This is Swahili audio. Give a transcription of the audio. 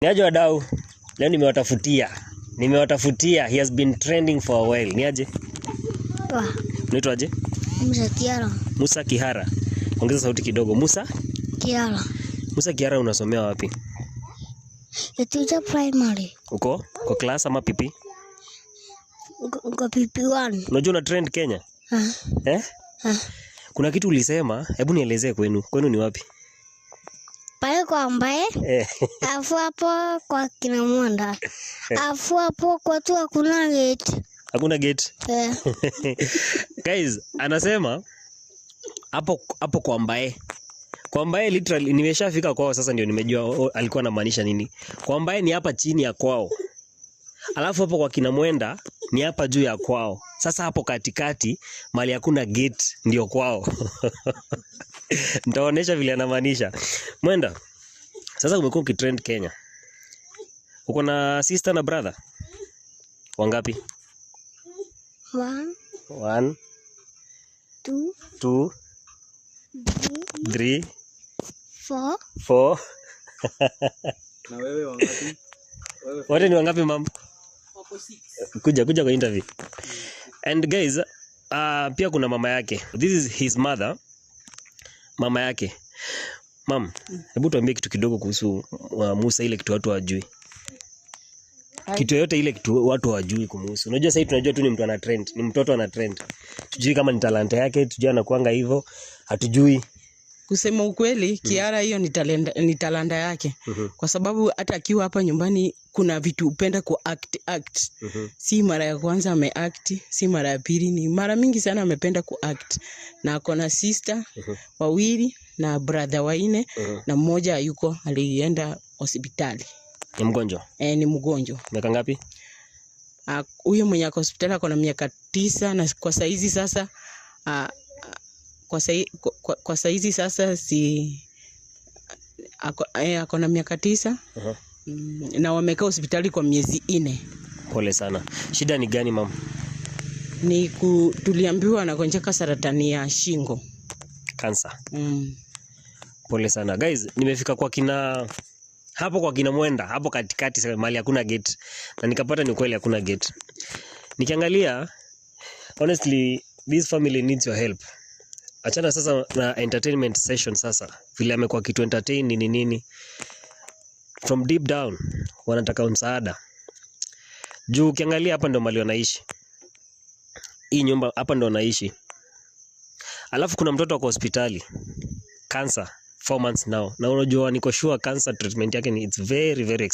Niaje wadau? Leo nimewatafutia. He has been trending for a while. Niaje? Unaitwa aje? Musa Kiara. Musa Kihara. Ongeza sauti kidogo. Musa Kiara. Musa Kihara, unasomea wapi? Teacher primary. Uko kwa class ama PP? Uko PP1. Unajua una trend Kenya? Kuna kitu ulisema, hebu nielezee kwenu. Kwenu ni wapi? Pale kwa ambaye afu hapo kwa kina Mwanda. Afu hapo kwa tu hakuna gate. Hakuna gate? Guys, anasema hapo kwa ambaye. Kwa ambaye literally nimeshafika kwao sasa ndio nimejua alikuwa anamaanisha nini. Kwa ambaye ni hapa chini ya kwao. Alafu hapo kwa kina Mwenda ni hapa juu ya kwao. Sasa hapo katikati mali hakuna gate ndio kwao. Nitaonesha vile anamaanisha. Mwenda, sasa umekuwa ukitrend Kenya. Uko na sister na brother? Wangapi? 1 2 3 4. Na wewe wangapi? Wote ni wangapi mama? Wapo 6. Kuja kwa interview. And guys, pia kuna mama yake. This is his mother. Mama yake. Mam, hebu tuambie kitu kidogo kuhusu Musa, ile kitu watu hawajui. Kitu yote ile kitu watu hawajui kumhusu. Unajua sasa tunajua tu ni mtu ana trend, ni mtoto ana trend. Tujui kama ni talanta yake, tujui anakuanga hivyo, hatujui. Kusema ukweli, Kiara hiyo ni talanta yake. Kwa sababu hata akiwa hapa nyumbani kuna vitu upenda ku act. Si mara ya kwanza ameact, si mara ya pili, ni mara mingi sana amependa ku act. Na ako na sister wawili na brother wanne na mmoja yuko alienda hospitali. Ni mgonjwa? Ni mgonjwa. Miaka ngapi? Huyo mwenye ako hospitali ako na miaka 9 na kwa saizi sasa kwa saizi sasa ako na miaka 9. Na wamekaa hospitali kwa miezi 4. Pole sana. Shida ni gani mama? Tuliambiwa anagonjeka saratani ya shingo. Cancer. Pole sana. Guys, nimefika kwa kina Mwenda, hapo katikati sasa mali hakuna gate. Na nikapata ni kweli hakuna gate. Nikiangalia, honestly, this family needs your help. Achana sasa na entertainment session sasa. Vile amekuwa kitu entertain nini. From deep down wanataka msaada. Juu ukiangalia hapa ndo mali wanaishi. Hii nyumba hapa ndo wanaishi. Alafu kuna mtoto wako hospitali. Cancer 4 months now. Na unajua niko sure cancer treatment yake ni it's very very expensive.